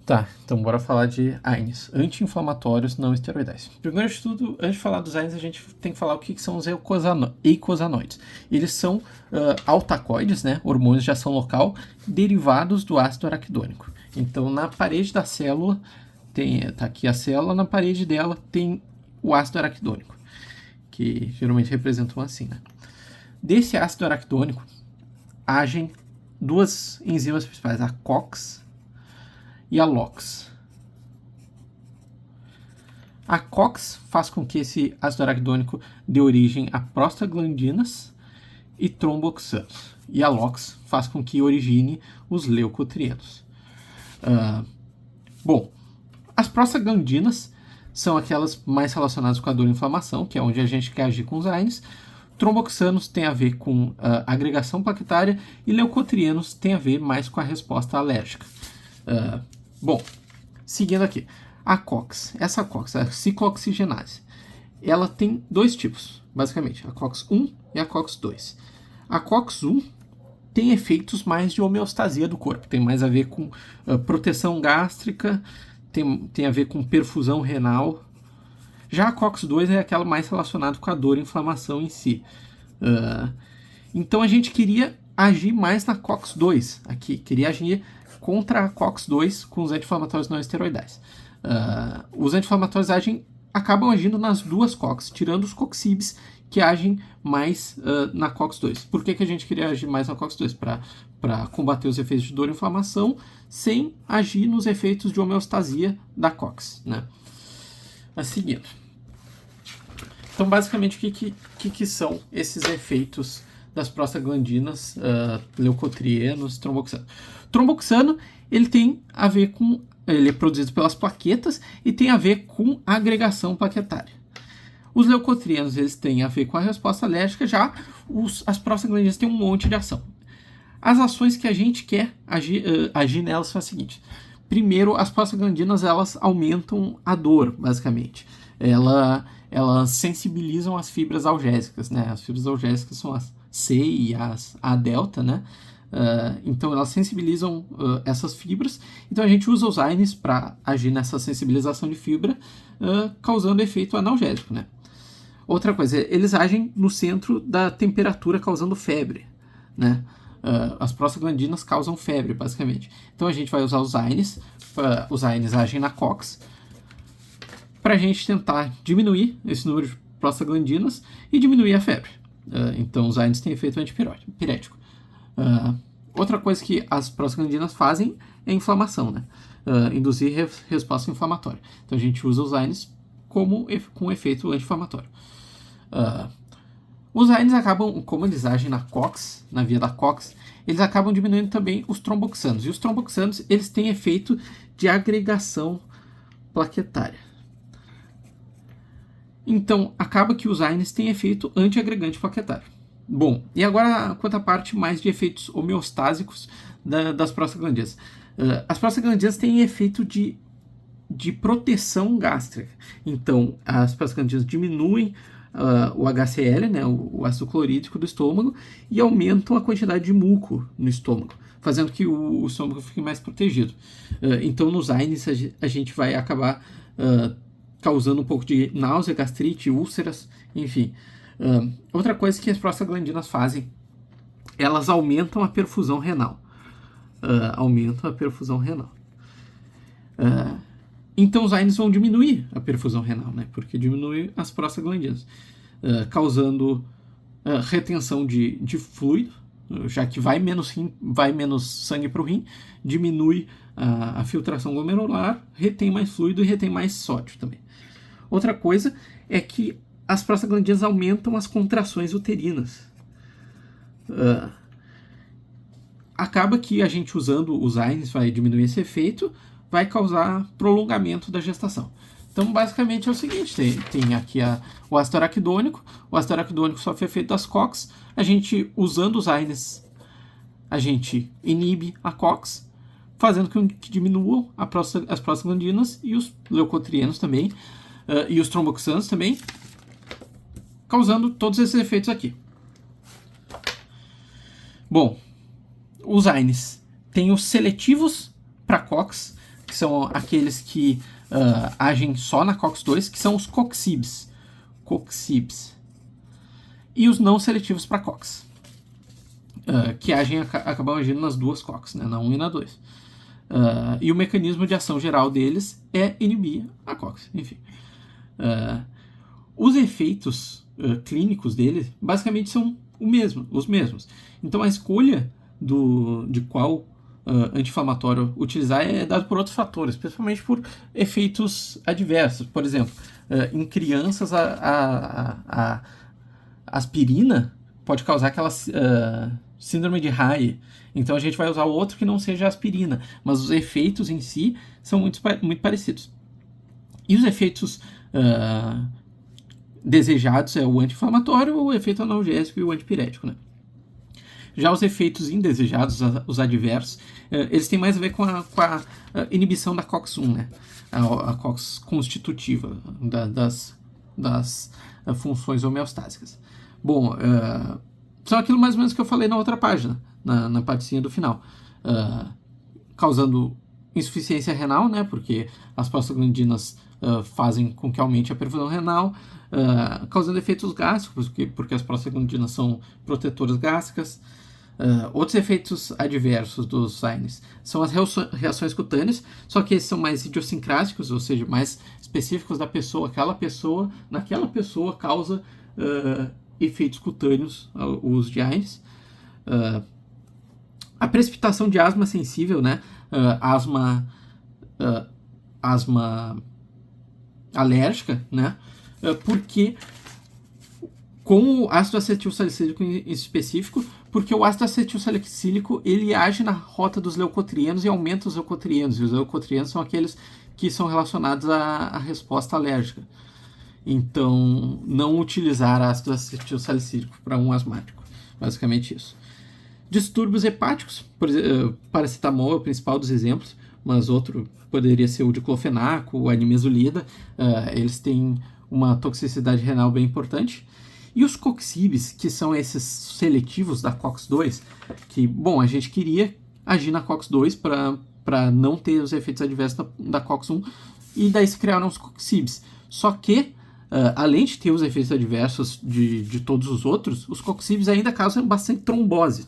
Tá, então bora falar de AINES, anti-inflamatórios não esteroidais. Primeiro de tudo, antes de falar dos AINES, a gente tem que falar o que são os eicosanoides. Eles são altacoides, né, hormônios de ação local, derivados do ácido araquidônico. Então, na parede da célula, tá aqui a célula, na parede dela tem o ácido araquidônico, que geralmente representam assim, né. Desse ácido araquidônico, agem duas enzimas principais, a COX e a LOX. A COX faz com que esse ácido araquidônico dê origem a prostaglandinas e tromboxanos. E a LOX faz com que origine os leucotrienos. Bom, as prostaglandinas são aquelas mais relacionadas com a dor e inflamação, que é onde a gente quer agir com os AINES. Tromboxanos tem a ver com agregação plaquetária e leucotrienos tem a ver mais com a resposta alérgica. Bom, seguindo aqui, a COX, a ciclooxigenase, ela tem dois tipos, basicamente, a COX-1 e a COX-2. A COX-1 tem efeitos mais de homeostasia do corpo, tem mais a ver com proteção gástrica, tem a ver com perfusão renal. Já a COX-2 é aquela mais relacionada com a dor e inflamação em si. Então a gente queria agir mais na COX-2 aqui, queria agir contra a COX-2 com os anti-inflamatórios não esteroidais. Os anti-inflamatórios acabam agindo nas duas COX, tirando os COXIBs que agem mais na COX-2. Por que a gente queria agir mais na COX-2? Para combater os efeitos de dor e inflamação sem agir nos efeitos de homeostasia da COX, né? Mas seguindo. Então, basicamente, o que são esses efeitos das prostaglandinas, leucotrienos, tromboxano? Tromboxano, ele tem a ver com... Ele é produzido pelas plaquetas e tem a ver com a agregação plaquetária. Os leucotrienos, eles têm a ver com a resposta alérgica, já as prostaglandinas têm um monte de ação. As ações que a gente quer agir nelas são as seguintes. Primeiro, as prostaglandinas, elas aumentam a dor, basicamente. Elas sensibilizam as fibras algésicas, né? As fibras algésicas são as C e a delta, né? Então elas sensibilizam essas fibras. Então a gente usa os AINES para agir nessa sensibilização de fibra, causando efeito analgésico, né? Outra coisa, eles agem no centro da temperatura, causando febre, né? As prostaglandinas causam febre, basicamente. Então a gente vai usar os AINES. Os AINES agem na COX para a gente tentar diminuir esse número de prostaglandinas e diminuir a febre. Então os AINES têm efeito antipirético. Outra coisa que as prostaglandinas fazem é inflamação, né? Induzir resposta inflamatória. Então a gente usa os AINES com efeito anti-inflamatório. Os AINES acabam, como eles agem na COX, na via da COX, eles acabam diminuindo também os tromboxanos. E os tromboxanos, eles têm efeito de agregação plaquetária. Então, acaba que os AINES têm efeito antiagregante plaquetário. Bom, e agora quanto à parte mais de efeitos homeostásicos das prostaglandinas. As prostaglandinas têm efeito de proteção gástrica. Então, as prostaglandinas diminuem o HCl, né, o ácido clorídrico do estômago, e aumentam a quantidade de muco no estômago, fazendo que o estômago fique mais protegido. Então, nos AINES, a gente vai acabar causando um pouco de náusea, gastrite, úlceras, enfim. Outra coisa que as prostaglandinas fazem, elas aumentam a perfusão renal. Então os AINES vão diminuir a perfusão renal, né? Porque diminui as prostaglandinas, causando retenção de fluido, já que vai menos sangue para o rim, diminui a filtração glomerular, retém mais fluido e retém mais sódio também. Outra coisa é que as prostaglandinas aumentam as contrações uterinas. Acaba que a gente usando os AINES vai diminuir esse efeito, vai causar prolongamento da gestação. Então, basicamente é o seguinte, tem aqui o ácido araquidônico sofre efeito das COX, a gente, usando os AINES, a gente inibe a COX, fazendo com que diminuam as prostaglandinas e os leucotrienos também, e os tromboxanos também, causando todos esses efeitos aqui. Bom, os AINES têm os seletivos para COX, que são aqueles que agem só na COX-2, que são os COXIBs. E os não seletivos para COX, que acabam agindo nas duas COX, né, na 1 e na 2. E o mecanismo de ação geral deles é inibir a COX, enfim. Os efeitos clínicos dele basicamente são os mesmos. Então a escolha de qual anti-inflamatório utilizar é dado por outros fatores, principalmente por efeitos adversos. Por exemplo, em crianças a aspirina pode causar aquela síndrome de Reye. Então a gente vai usar outro que não seja aspirina, mas os efeitos em si são muito parecidos. E os efeitos desejados é o anti-inflamatório, o efeito analgésico e o antipirético, né? Já os efeitos indesejados, os adversos, eles têm mais a ver com a inibição da COX-1, né? A COX constitutiva das funções homeostásicas. Bom, são aquilo mais ou menos que eu falei na outra página, na partezinha do final. Causando insuficiência renal, né? Porque as prostaglandinas fazem com que aumente a perfusão renal, causando efeitos gástricos, porque as prostaglandinas são protetoras gástricas. Outros efeitos adversos dos AINES são as reações cutâneas, só que esses são mais idiosincráticos, ou seja, mais específicos da pessoa. Naquela pessoa causa efeitos cutâneos, o uso de AINES. A precipitação de asma sensível, né? Asma alérgica, né? Porque com o ácido acetil salicílico em específico, porque o ácido acetil salicílico ele age na rota dos leucotrienos e aumenta os leucotrienos, e os leucotrienos são aqueles que são relacionados à resposta alérgica. Então, não utilizar ácido acetil salicílico para um asmático, basicamente isso. Distúrbios hepáticos, por exemplo, paracetamol é o principal dos exemplos, mas outro poderia ser o diclofenaco, a nimesulida, eles têm uma toxicidade renal bem importante. E os COXIBs, que são esses seletivos da COX-2, que, bom, a gente queria agir na COX-2 para não ter os efeitos adversos da COX-1, e daí se criaram os COXIBs. Só que, além de ter os efeitos adversos de todos os outros, os COXIBs ainda causam bastante trombose.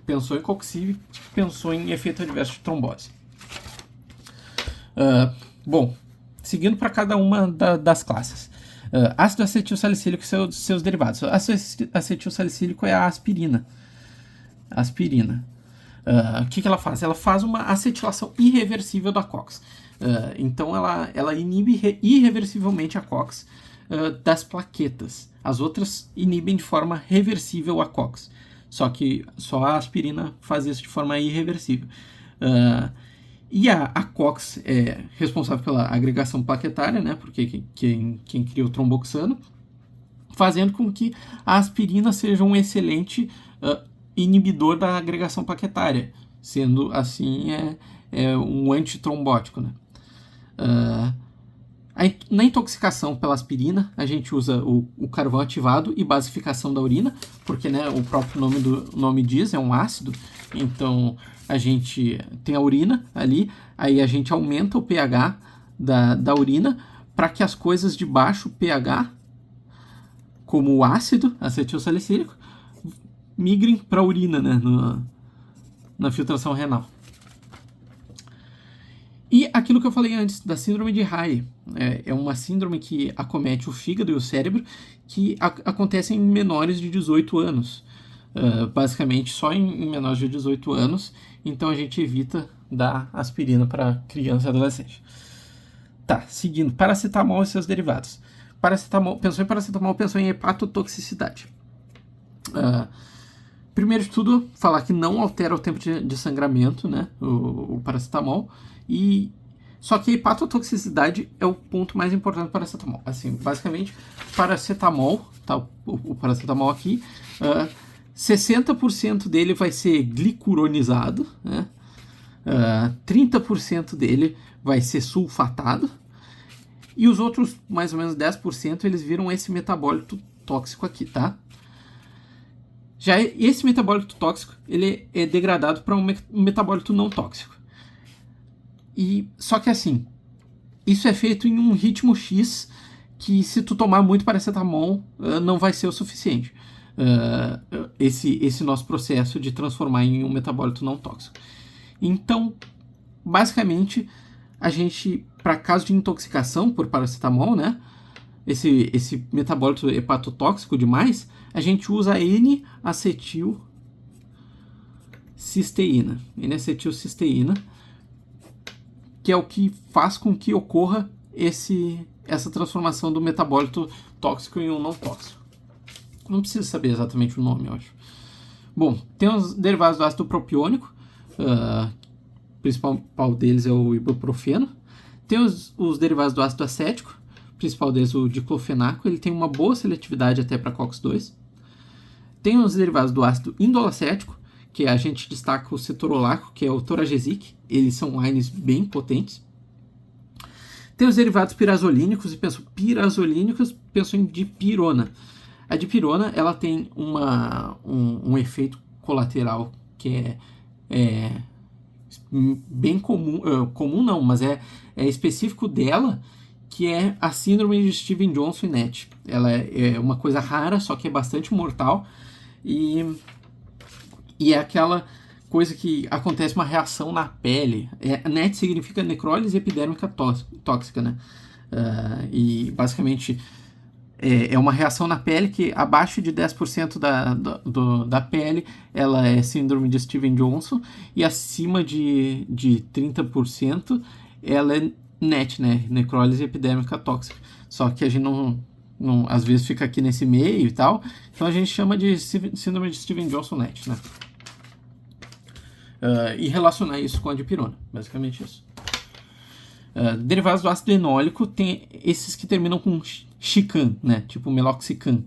Pensou em COXIB, pensou em efeito adverso de trombose. Bom, seguindo para cada uma das classes. Ácido acetil salicílico e seus derivados. Ácido acetil salicílico é a aspirina. O que ela faz? Ela faz uma acetilação irreversível da COX. Então ela inibe irreversivelmente a COX das plaquetas. As outras inibem de forma reversível a COX. Só que só a aspirina faz isso de forma irreversível. E a COX é responsável pela agregação plaquetária, né? Porque quem cria o tromboxano, fazendo com que a aspirina seja um excelente inibidor da agregação plaquetária, sendo assim um antitrombótico, né? Na intoxicação pela aspirina, a gente usa o carvão ativado e basificação da urina, porque, né, o próprio nome diz, é um ácido, então a gente tem a urina ali, aí a gente aumenta o pH da urina para que as coisas de baixo pH, como o ácido acetil salicílico, migrem para a urina, né, na filtração renal. E aquilo que eu falei antes, da síndrome de Reye, é uma síndrome que acomete o fígado e o cérebro, que acontece em menores de 18 anos. Basicamente só em menores de 18 anos, então a gente evita dar aspirina para criança e adolescente. Tá, seguindo, paracetamol e seus derivados. Pensou em paracetamol, pensou em hepatotoxicidade. Primeiro de tudo, falar que não altera o tempo de sangramento, né, o paracetamol, só que a hepatotoxicidade é o ponto mais importante do paracetamol. Assim, basicamente, paracetamol, tá, o paracetamol aqui, 60% dele vai ser glicuronizado, né, 30% dele vai ser sulfatado, e os outros, mais ou menos 10%, eles viram esse metabólito tóxico aqui, tá? Já esse metabólito tóxico, ele é degradado para um metabólito não tóxico. Só que assim, isso é feito em um ritmo X que se tu tomar muito paracetamol não vai ser o suficiente. Esse nosso processo de transformar em um metabólito não tóxico. Então, basicamente, a gente, para caso de intoxicação por paracetamol, né, esse metabólito hepatotóxico demais, a gente usa N-acetilcisteína. N-acetilcisteína, que é o que faz com que ocorra essa transformação do metabólito tóxico em um não tóxico. Não precisa saber exatamente o nome, eu acho. Bom, tem os derivados do ácido propiônico, o principal deles é o ibuprofeno. Tem os derivados do ácido acético, o principal deles é o diclofenaco, ele tem uma boa seletividade até para COX-2. Tem os derivados do ácido indolacético, que a gente destaca o cetorolaco, que é o toragesic, eles são AINES bem potentes. Tem os derivados pirazolínicos, e penso em dipirona. A dipirona, ela tem um efeito colateral que é bem comum não, mas é específico dela, que é a síndrome de Stevens-Johnson-Nett. Ela é uma coisa rara, só que é bastante mortal, e é aquela coisa que acontece uma reação na pele. NET significa necrólise epidérmica tóxica, né? E basicamente é uma reação na pele que abaixo de 10% da pele ela é síndrome de Stevens-Johnson, e acima de 30% ela é NET, né? Necrólise epidérmica tóxica. Só que a gente não às vezes fica aqui nesse meio e tal, então a gente chama de síndrome de Stevens-Johnson-Nett, né? E relacionar isso com a dipirona, basicamente isso. Derivados do ácido enólico, tem esses que terminam com chican, né, tipo meloxicam.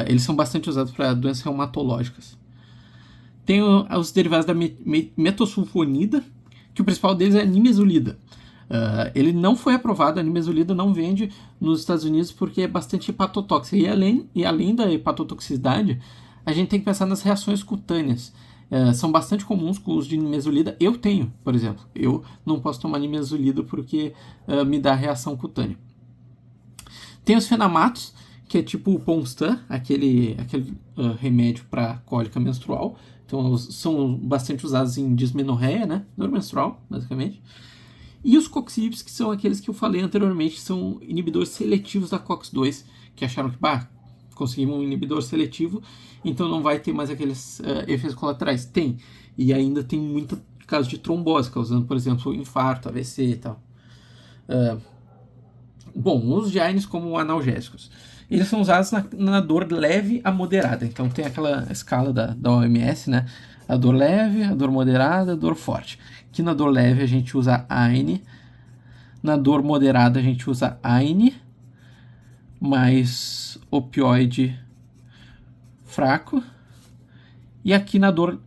Eles são bastante usados para doenças reumatológicas. Tem os derivados da metosulfonida, que o principal deles é a nimesulida. Ele não foi aprovado, a nimesulida não vende nos Estados Unidos porque é bastante hepatotóxica. E além da hepatotoxicidade, a gente tem que pensar nas reações cutâneas. São bastante comuns com o uso de nimesulida. Eu tenho, por exemplo. Eu não posso tomar nimesulida porque me dá reação cutânea. Tem os fenamatos, que é tipo o Ponstan, aquele remédio para cólica menstrual. Então, são bastante usados em dismenorreia, né? Dor menstrual, basicamente. E os coxibs, que são aqueles que eu falei anteriormente, são inibidores seletivos da COX-2, que acharam que, conseguimos um inibidor seletivo, então não vai ter mais aqueles efeitos colaterais. Tem, e ainda tem muito caso de trombose, causando, por exemplo, infarto, AVC e tal. Bom, os de AINES como analgésicos. Eles são usados na dor leve a moderada. Então tem aquela escala da OMS, né? A dor leve, a dor moderada, a dor forte. Aqui na dor leve a gente usa AINE. Na dor moderada a gente usa AINE mais opioide fraco. E aqui na dor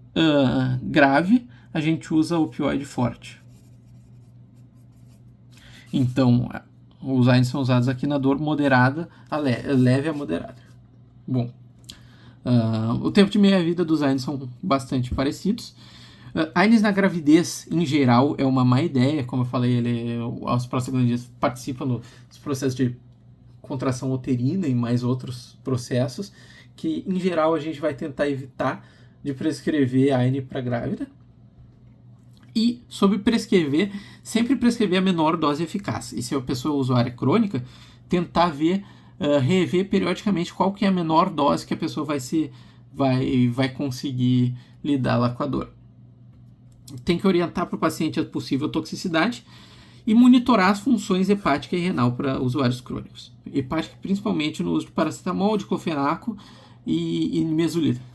grave a gente usa opioide forte. Então, os AINES são usados aqui na dor moderada, leve a moderada. Bom, o tempo de meia-vida dos AINES são bastante parecidos. AINES na gravidez, em geral, é uma má ideia. Como eu falei, os prostaglandinas participam dos processos de contração uterina e mais outros processos, que, em geral, a gente vai tentar evitar de prescrever AINE para grávida. E, sobre prescrever, sempre prescrever a menor dose eficaz. E se a pessoa é usuária crônica, tentar rever periodicamente qual que é a menor dose que a pessoa vai conseguir lidar lá com a dor. Tem que orientar para o paciente a possível toxicidade e monitorar as funções hepática e renal para usuários crônicos. Hepática principalmente no uso de paracetamol, diclofenaco e nimesulida.